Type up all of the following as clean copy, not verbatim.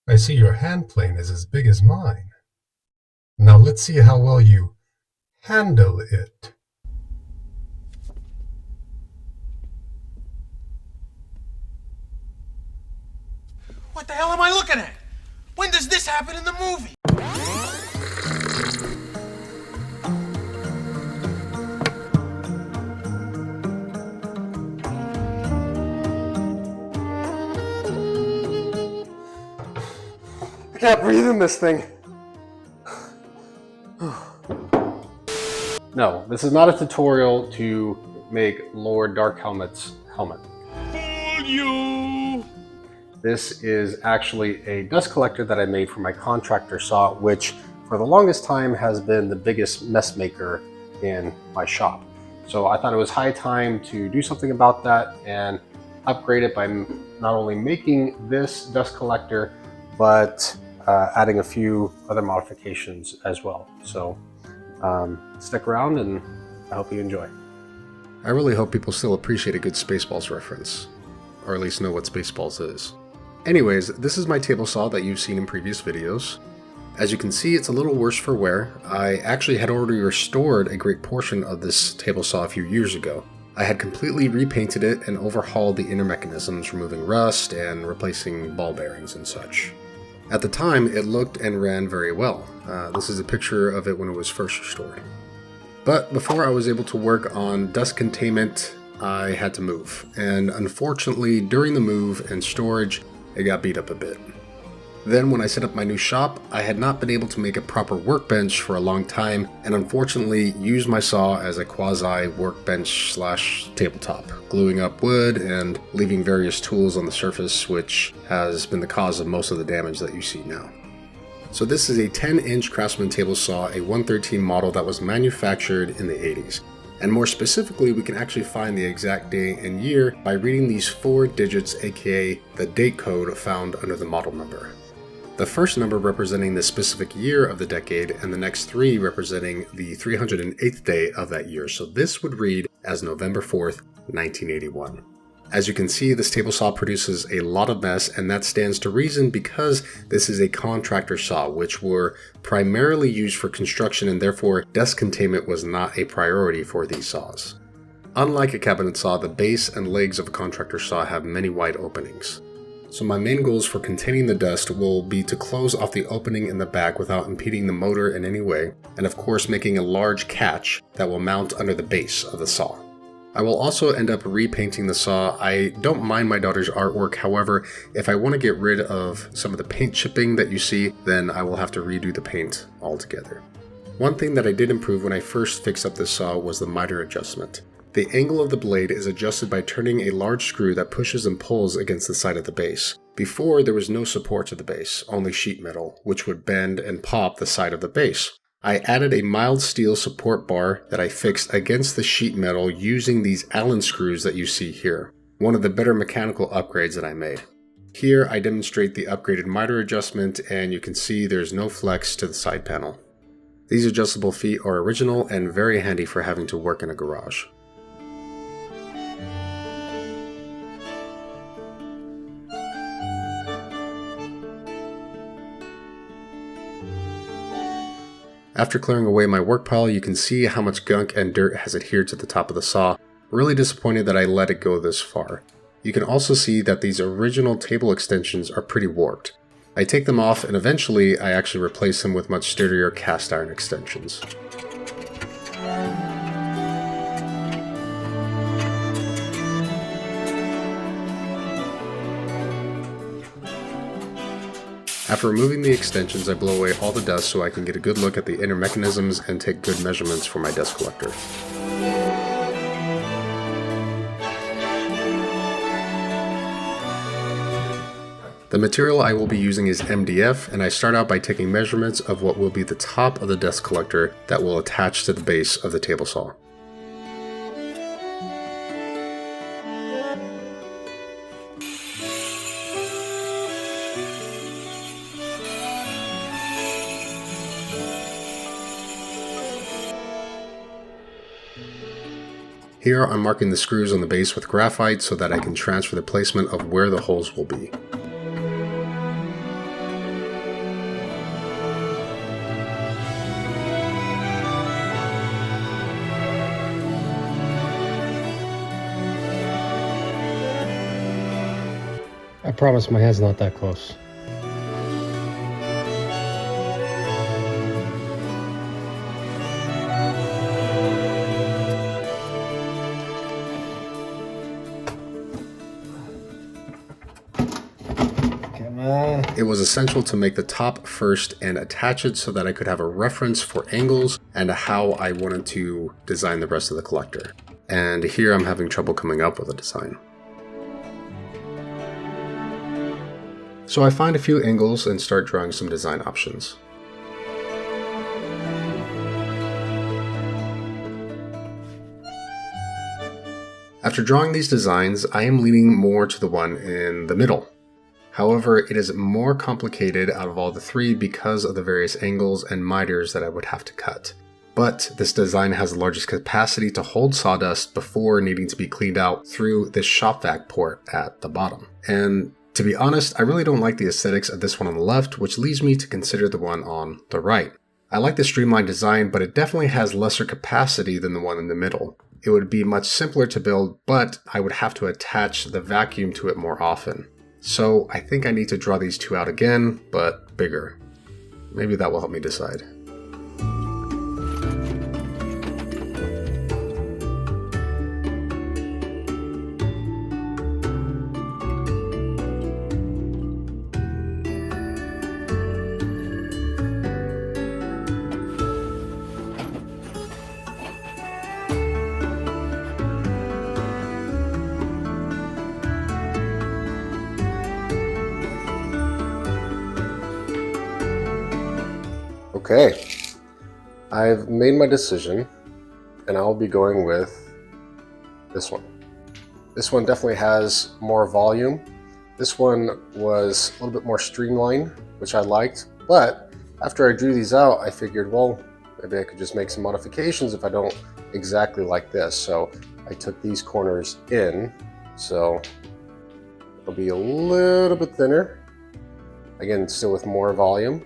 I see your hand plane is as big as mine. Now let's see how well you handle it. What the hell am I looking at? When does this happen in the movie? I can't breathe in this thing. No, this is not a tutorial to make Lord Darkhelmet's helmet. Fool you! This is actually a dust collector that I made for my Contractor saw, which for the longest time has been the biggest mess maker in my shop. So I thought it was high time to do something about that and upgrade it by not only making this dust collector, but adding a few other modifications as well. So stick around and I hope you enjoy. I really hope people still appreciate a good Spaceballs reference, or at least know what Spaceballs is. Anyways, this is my table saw that you've seen in previous videos. As you can see, it's a little worse for wear. I actually had already restored a great portion of this table saw a few years ago. I had completely repainted it and overhauled the inner mechanisms, removing rust and replacing ball bearings and such. At the time, it looked and ran very well. This is a picture of it when it was first restored. But before I was able to work on dust containment, I had to move. And unfortunately, during the move and storage, it got beat up a bit. Then when I set up my new shop, I had not been able to make a proper workbench for a long time, and unfortunately used my saw as a quasi workbench / tabletop, gluing up wood and leaving various tools on the surface, which has been the cause of most of the damage that you see now. So this is a 10-inch Craftsman table saw, a 113 model that was manufactured in the 80s. And more specifically, we can actually find the exact day and year by reading these 4 digits, aka the date code found under the model number. The first number representing the specific year of the decade, and the next 3 representing the 308th day of that year. So this would read as November 4th, 1981. As you can see, this table saw produces a lot of mess, and that stands to reason because this is a contractor saw, which were primarily used for construction, and therefore dust containment was not a priority for these saws. Unlike a cabinet saw, the base and legs of a contractor saw have many wide openings. So my main goals for containing the dust will be to close off the opening in the back without impeding the motor in any way, and of course making a large catch that will mount under the base of the saw. I will also end up repainting the saw. I don't mind my daughter's artwork, however, if I want to get rid of some of the paint chipping that you see, then I will have to redo the paint altogether. One thing that I did improve when I first fixed up this saw was the miter adjustment. The angle of the blade is adjusted by turning a large screw that pushes and pulls against the side of the base. Before, there was no support to the base, only sheet metal, which would bend and pop the side of the base. I added a mild steel support bar that I fixed against the sheet metal using these Allen screws that you see here, one of the better mechanical upgrades that I made. Here I demonstrate the upgraded miter adjustment, and you can see there's no flex to the side panel. These adjustable feet are original and very handy for having to work in a garage. After clearing away my work pile, you can see how much gunk and dirt has adhered to the top of the saw. Really disappointed that I let it go this far. You can also see that these original table extensions are pretty warped. I take them off, and eventually I actually replace them with much sturdier cast iron extensions. After removing the extensions, I blow away all the dust so I can get a good look at the inner mechanisms and take good measurements for my dust collector. The material I will be using is MDF, and I start out by taking measurements of what will be the top of the dust collector that will attach to the base of the table saw. Here I'm marking the screws on the base with graphite so that I can transfer the placement of where the holes will be. I promise my hand's not that close. It was essential to make the top first and attach it so that I could have a reference for angles and how I wanted to design the rest of the collector. And here I'm having trouble coming up with a design. So I find a few angles and start drawing some design options. After drawing these designs, I am leaning more to the one in the middle. However, it is more complicated out of all the three because of the various angles and miters that I would have to cut. But this design has the largest capacity to hold sawdust before needing to be cleaned out through this shop vac port at the bottom. And to be honest, I really don't like the aesthetics of this one on the left, which leads me to consider the one on the right. I like the streamlined design, but it definitely has lesser capacity than the one in the middle. It would be much simpler to build, but I would have to attach the vacuum to it more often. So I think I need to draw these two out again, but bigger. Maybe that will help me decide. Okay, I've made my decision and I'll be going with this one. This one definitely has more volume. This one was a little bit more streamlined, which I liked, but after I drew these out, I figured, well, maybe I could just make some modifications if I don't exactly like this. So I took these corners in, so it'll be a little bit thinner. Again, still with more volume.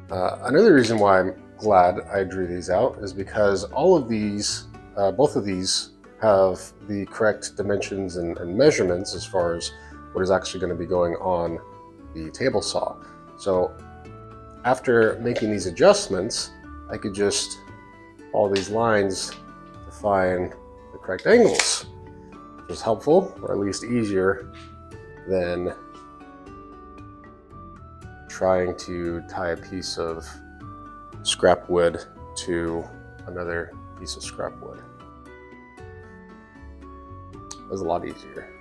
Another reason why I'm glad I drew these out is because all of these, both of these have the correct dimensions and measurements as far as what is actually going to be going on the table saw. So after making these adjustments, I could just follow these lines to find the correct angles, which is helpful, or at least easier than trying to tie a piece of scrap wood to another piece of scrap wood. It was a lot easier.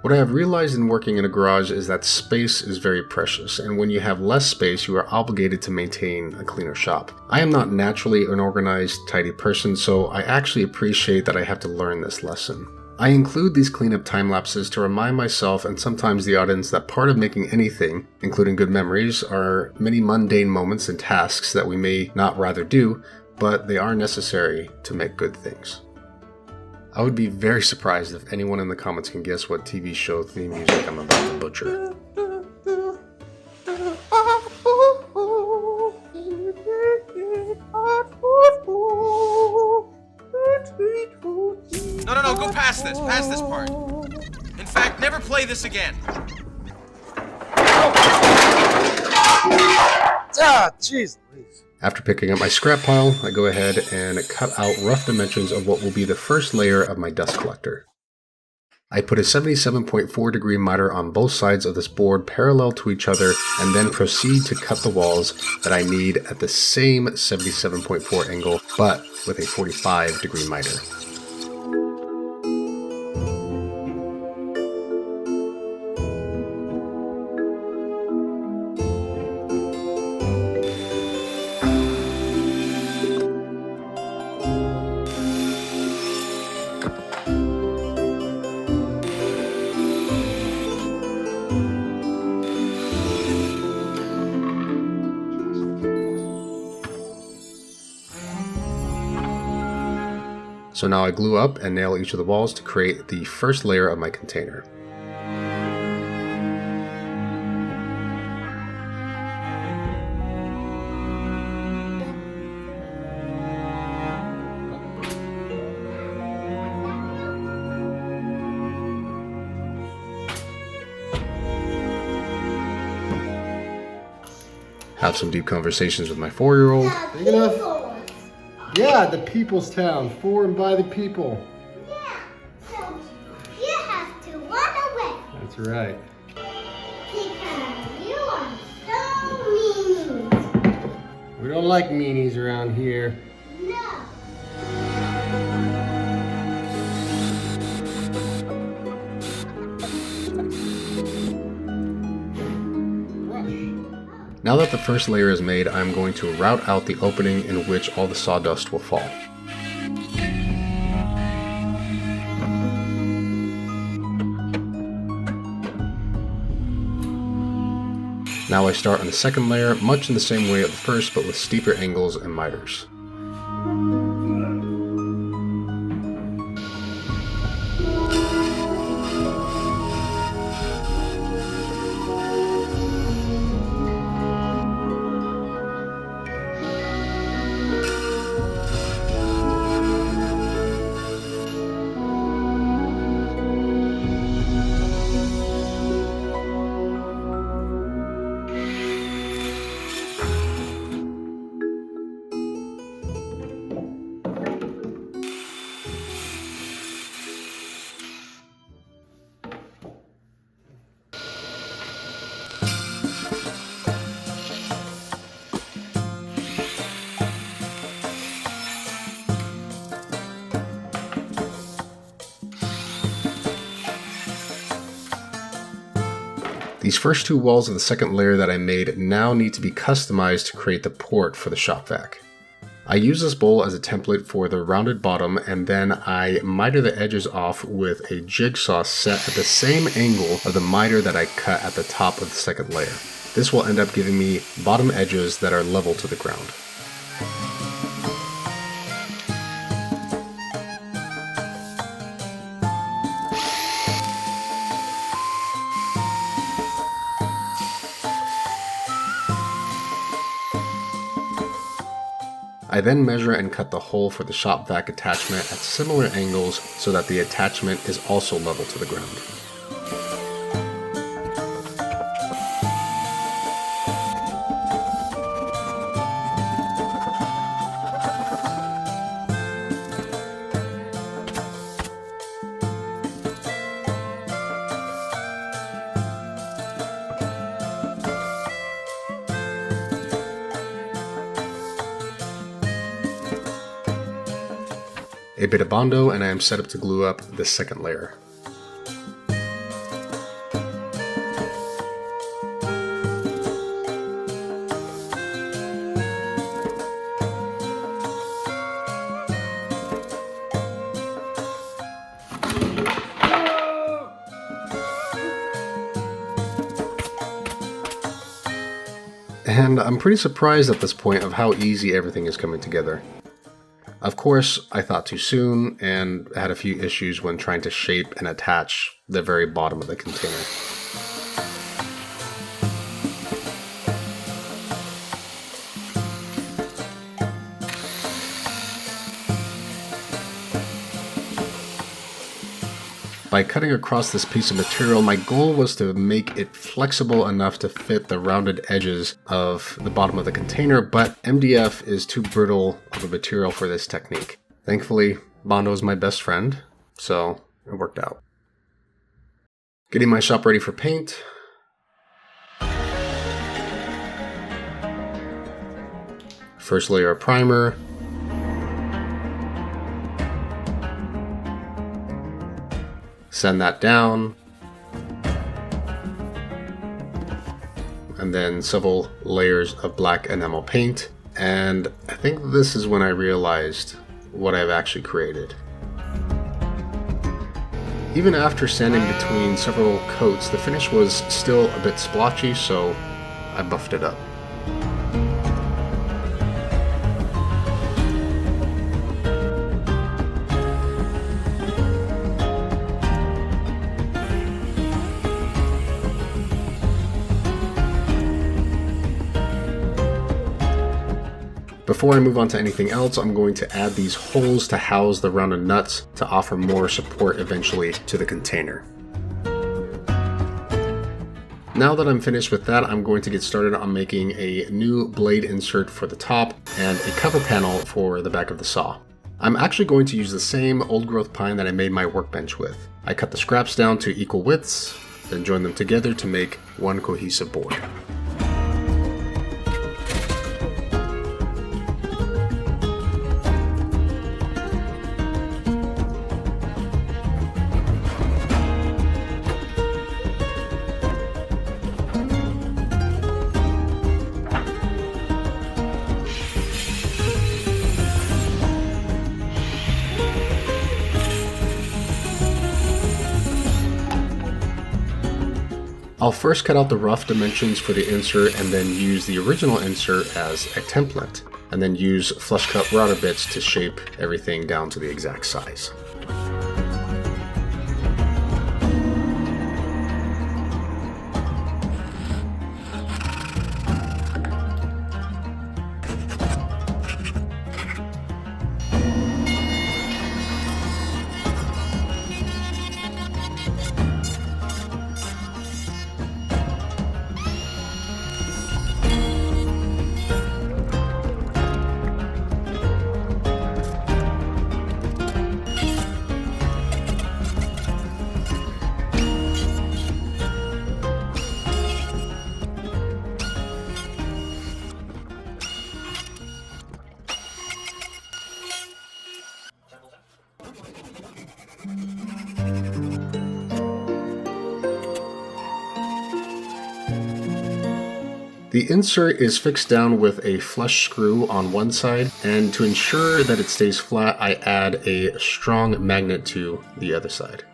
What I have realized in working in a garage is that space is very precious, and when you have less space, you are obligated to maintain a cleaner shop. I am not naturally an organized, tidy person, so I actually appreciate that I have to learn this lesson. I include these cleanup time lapses to remind myself and sometimes the audience that part of making anything, including good memories, are many mundane moments and tasks that we may not rather do, but they are necessary to make good things. I would be very surprised if anyone in the comments can guess what TV show theme music I'm about to butcher. No, go past this part. In fact, never play this again. Ah, jeez. After picking up my scrap pile, I go ahead and cut out rough dimensions of what will be the first layer of my dust collector. I put a 77.4 degree miter on both sides of this board parallel to each other and then proceed to cut the walls that I need at the same 77.4 angle, but with a 45 degree miter. So now I glue up and nail each of the walls to create the first layer of my container. have some deep conversations with my 4-year-old. Big enough? Yeah, the people's town, for and by the people. Yeah, so you have to run away. That's right. Because you are so mean. We don't like meanies around here. No. Now that the first layer is made, I'm going to route out the opening in which all the sawdust will fall. Now I start on the second layer, much in the same way of the first, but with steeper angles and miters. These first two walls of the second layer that I made now need to be customized to create the port for the shop vac. I use this bowl as a template for the rounded bottom, and then I miter the edges off with a jigsaw set at the same angle of the miter that I cut at the top of the second layer. This will end up giving me bottom edges that are level to the ground. I then measure and cut the hole for the shop vac attachment at similar angles so that the attachment is also level to the ground. A bit of Bondo, and I am set up to glue up the second layer. And I'm pretty surprised at this point of how easy everything is coming together. Of course, I thought too soon and had a few issues when trying to shape and attach the very bottom of the container. By cutting across this piece of material, my goal was to make it flexible enough to fit the rounded edges of the bottom of the container, but MDF is too brittle of a material for this technique. Thankfully, Bondo is my best friend, so it worked out. Getting my shop ready for paint. First layer of primer. Sand that down, and then several layers of black enamel paint, and I think this is when I realized what I've actually created. Even after sanding between several coats, the finish was still a bit splotchy, so I buffed it up. Before I move on to anything else, I'm going to add these holes to house the rounded nuts to offer more support eventually to the container. Now that I'm finished with that, I'm going to get started on making a new blade insert for the top and a cover panel for the back of the saw. I'm actually going to use the same old growth pine that I made my workbench with. I cut the scraps down to equal widths, then join them together to make one cohesive board. I'll first cut out the rough dimensions for the insert and then use the original insert as a template, and then use flush cut router bits to shape everything down to the exact size. The insert is fixed down with a flush screw on one side, and to ensure that it stays flat, I add a strong magnet to the other side.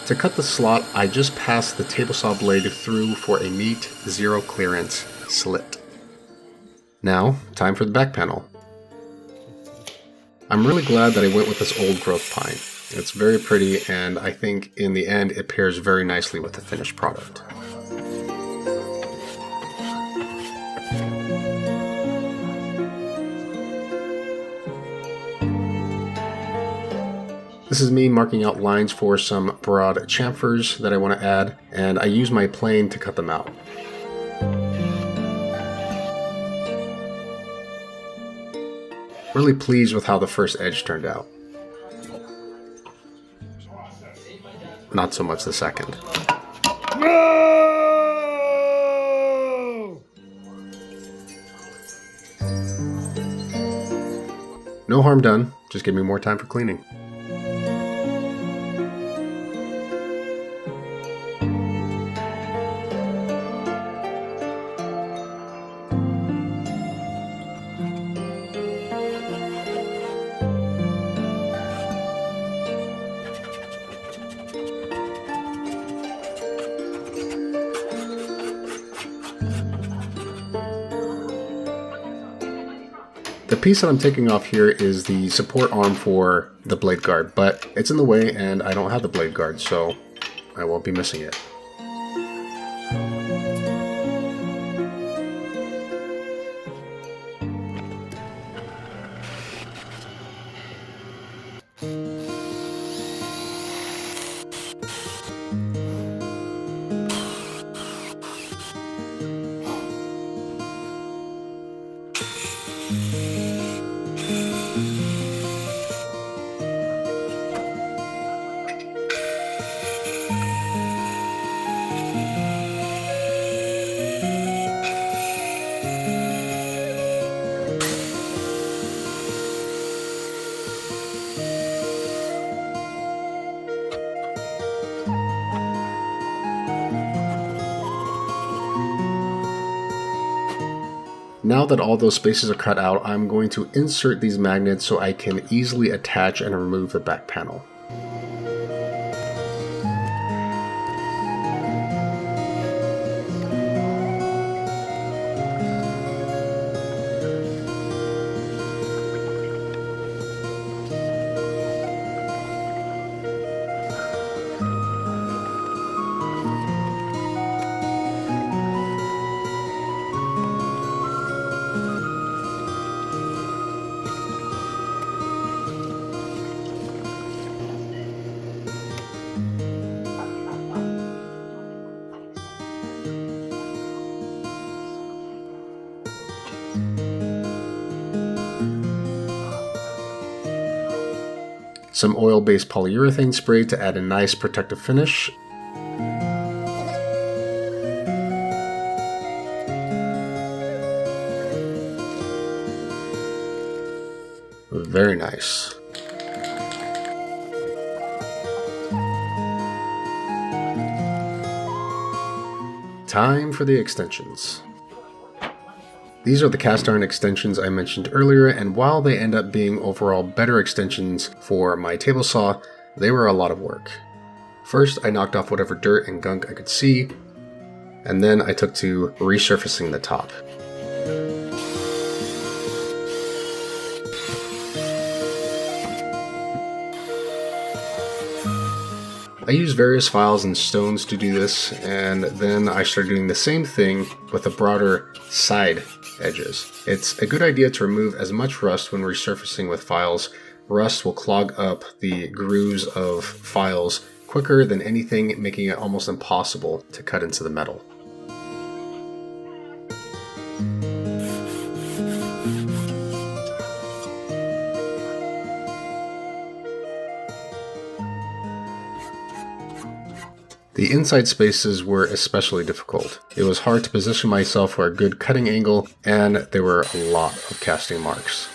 To cut the slot, I just pass the table saw blade through for a neat zero clearance slit. Now, time for the back panel. I'm really glad that I went with this old growth pine. It's very pretty, and I think in the end it pairs very nicely with the finished product. This is me marking out lines for some broad chamfers that I want to add, and I use my plane to cut them out. Really pleased with how the first edge turned out. Not so much the second. No harm done, just give me more time for cleaning. The piece that I'm taking off here is the support arm for the blade guard, but it's in the way and I don't have the blade guard, so I won't be missing it. Now that all those spaces are cut out, I'm going to insert these magnets so I can easily attach and remove the back panel. some oil-based polyurethane spray to add a nice protective finish. Very nice. Time for the extensions. These are the cast iron extensions I mentioned earlier, and while they end up being overall better extensions for my table saw, they were a lot of work. First, I knocked off whatever dirt and gunk I could see, and then I took to resurfacing the top. I used various files and stones to do this, and then I started doing the same thing with the broader side edges. It's a good idea to remove as much rust when resurfacing with files. Rust will clog up the grooves of files quicker than anything, making it almost impossible to cut into the metal. The inside spaces were especially difficult. It was hard to position myself for a good cutting angle, and there were a lot of casting marks.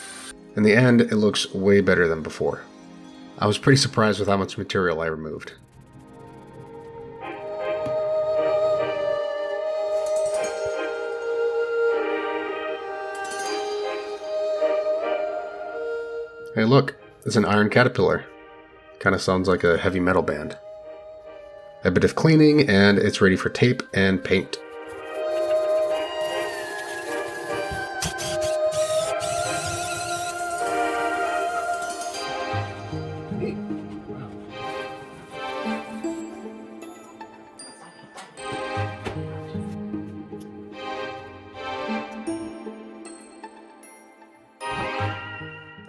In the end, it looks way better than before. I was pretty surprised with how much material I removed. Hey look, it's an iron caterpillar. Kinda sounds like a heavy metal band. A bit of cleaning and it's ready for tape and paint.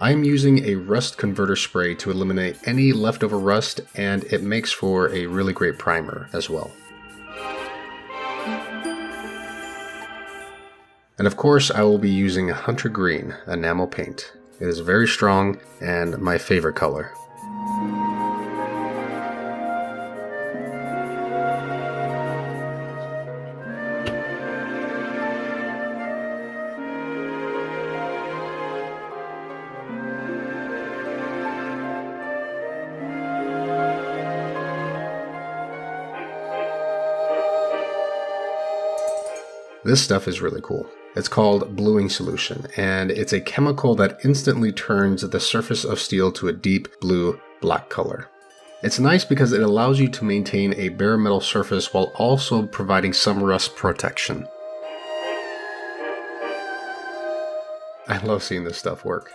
I am using a rust converter spray to eliminate any leftover rust, and it makes for a really great primer as well. And of course I will be using Hunter Green enamel paint. It is very strong and my favorite color. This stuff is really cool. It's called bluing solution, and it's a chemical that instantly turns the surface of steel to a deep blue-black color. It's nice because it allows you to maintain a bare metal surface while also providing some rust protection. I love seeing this stuff work.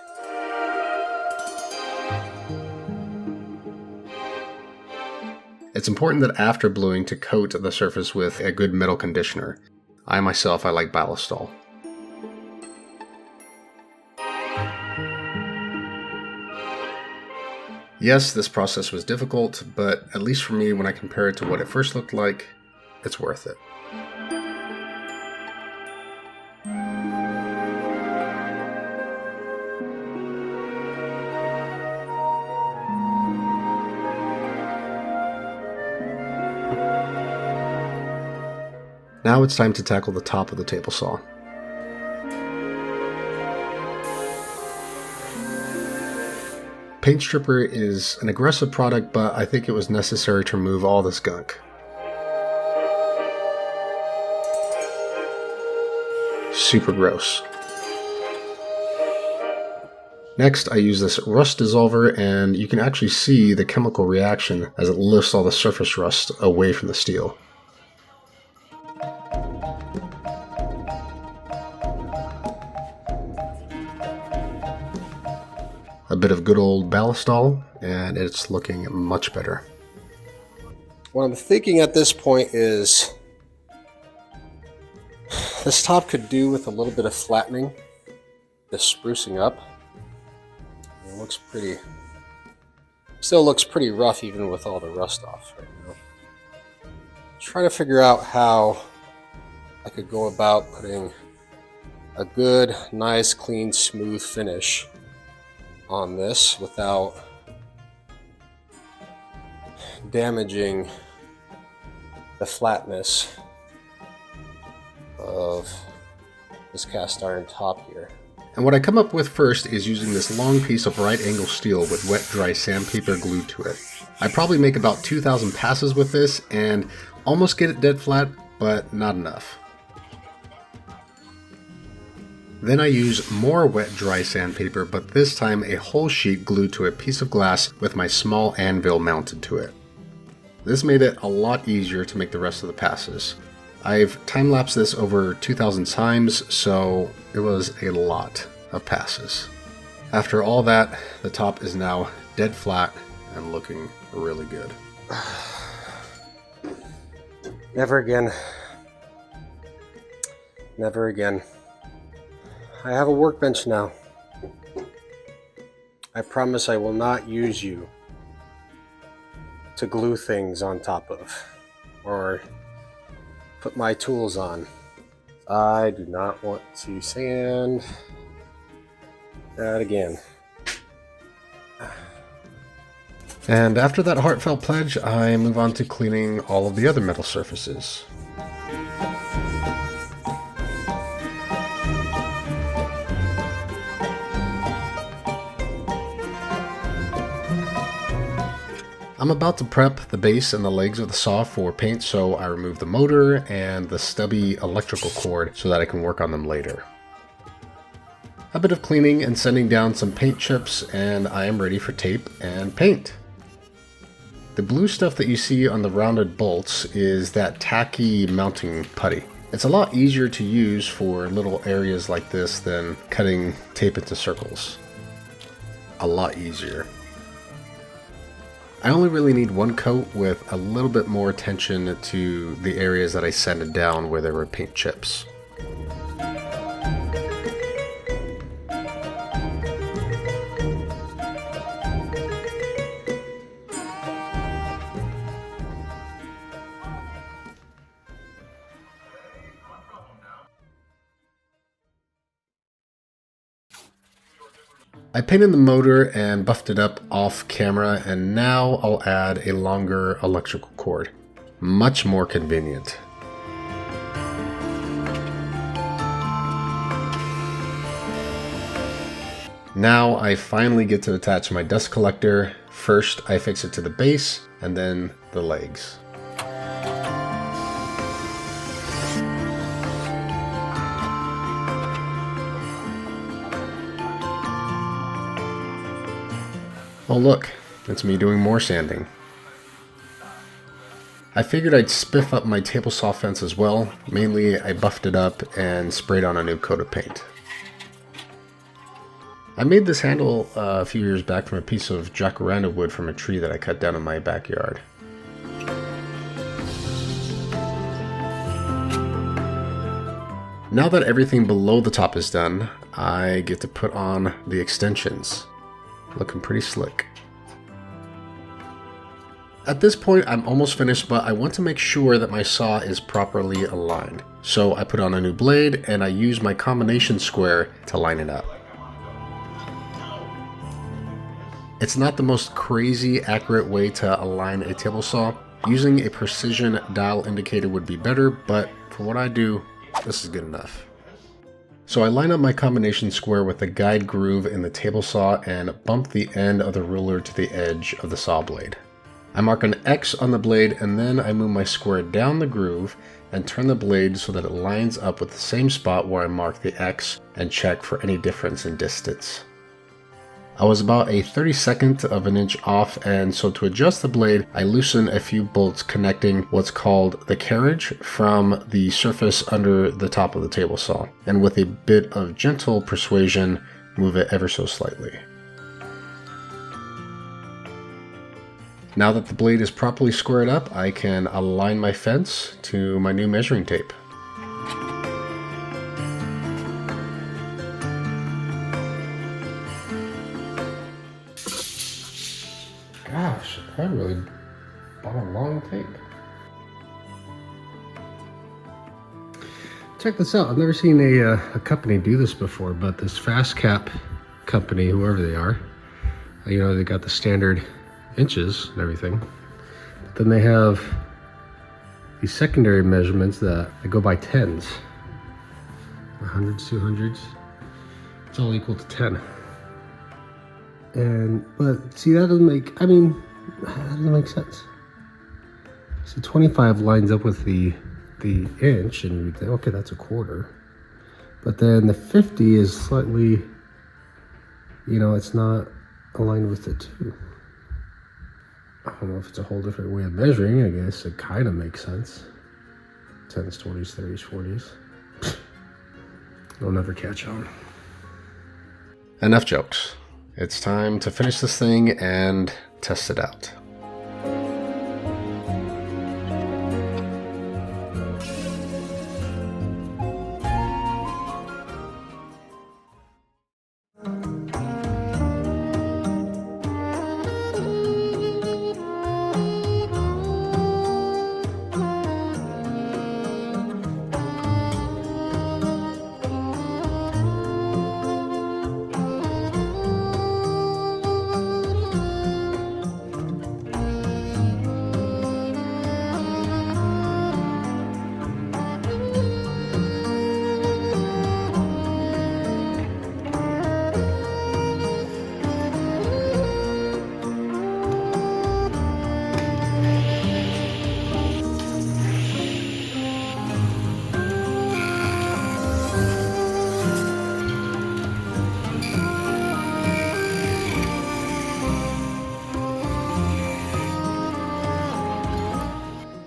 It's important that after bluing to coat the surface with a good metal conditioner. I like Ballistol. Yes, this process was difficult, but at least for me, when I compare it to what it first looked like, it's worth it. Now it's time to tackle the top of the table saw. Paint Stripper is an aggressive product, but I think it was necessary to remove all this gunk. Super gross. Next, I use this rust dissolver, and you can actually see the chemical reaction as it lifts all the surface rust away from the steel. A bit of good old Ballistol, and it's looking much better. What I'm thinking at this point is this top could do with a little bit of flattening, just sprucing up. It looks pretty, still looks pretty rough even with all the rust off right now. Trying to figure out how I could go about putting a good, nice, clean, smooth finish on this without damaging the flatness of this cast iron top here. And what I come up with first is using this long piece of right angle steel with wet dry sandpaper glued to it. I probably make about 2,000 passes with this and almost get it dead flat, but not enough. Then I use more wet dry sandpaper, but this time a whole sheet glued to a piece of glass with my small anvil mounted to it. This made it a lot easier to make the rest of the passes. I've time-lapsed this over 2,000 times, so it was a lot of passes. After all that, the top is now dead flat and looking really good. Never again. Never again. I have a workbench now. I promise I will not use you to glue things on top of or put my tools on. I do not want to sand that again. And after that heartfelt pledge, I move on to cleaning all of the other metal surfaces. I'm about to prep the base and the legs of the saw for paint, so I remove the motor and the stubby electrical cord so that I can work on them later. A bit of cleaning and sanding down some paint chips, and I am ready for tape and paint. The blue stuff that you see on the rounded bolts is that tacky mounting putty. It's a lot easier to use for little areas like this than cutting tape into circles. A lot easier. I only really need one coat with a little bit more attention to the areas that I sanded down where there were paint chips. I painted the motor and buffed it up off camera, and now I'll add a longer electrical cord. Much more convenient. Now I finally get to attach my dust collector. First I fix it to the base and then the legs. Oh look, it's me doing more sanding. I figured I'd spiff up my table saw fence as well. Mainly I buffed it up and sprayed on a new coat of paint. I made this handle a few years back from a piece of jacaranda wood from a tree that I cut down in my backyard. Now that everything below the top is done, I get to put on the extensions. Looking pretty slick. At this point, I'm almost finished, but I want to make sure that my saw is properly aligned. So I put on a new blade and I use my combination square to line it up. It's not the most crazy accurate way to align a table saw. Using a precision dial indicator would be better, but for what I do, this is good enough. So I line up my combination square with the guide groove in the table saw and bump the end of the ruler to the edge of the saw blade. I mark an X on the blade and then I move my square down the groove and turn the blade so that it lines up with the same spot where I mark the X and check for any difference in distance. I was about a 32nd of an inch off, and so to adjust the blade, I loosen a few bolts connecting what's called the carriage from the surface under the top of the table saw, and with a bit of gentle persuasion, move it ever so slightly. Now that the blade is properly squared up, I can align my fence to my new measuring tape. Gosh, I really bought a long tape. Check this out. I've never seen a company do this before, but this Fast Cap company, whoever they are, you know, they got the standard inches and everything. then they have these secondary measurements that go by tens. Hundreds, 200s. It's all equal to 10. But see, that doesn't make, I mean, that doesn't make sense. So 25 lines up with the inch, and you think, okay, that's a quarter. But then the 50 is slightly, you know, it's not aligned with the 2. I don't know if it's a whole different way of measuring. I guess it kind of makes sense. 10s, 20s, 30s, 40s. They'll never catch on. Enough jokes. It's time to finish this thing and test it out.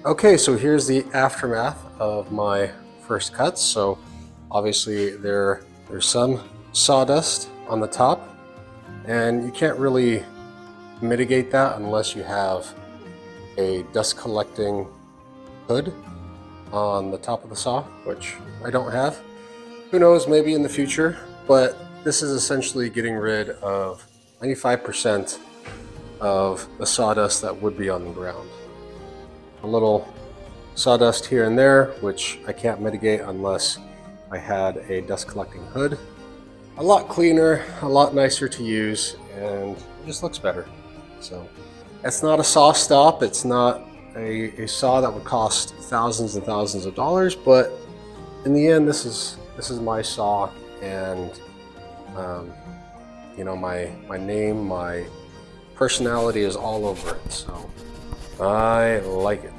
Okay, so here's the aftermath of my first cuts. So obviously there's some sawdust on the top, and you can't really mitigate that unless you have a dust collecting hood on the top of the saw, which I don't have. Who knows, maybe in the future, but this is essentially getting rid of 95% of the sawdust that would be on the ground. A little sawdust here and there, which I can't mitigate unless I had a dust collecting hood. A lot cleaner, a lot nicer to use, and it just looks better. So it's not a saw stop, it's not a saw that would cost thousands and thousands of dollars, but in the end, this is my saw, and you know, my name, my personality is all over it, so I like it.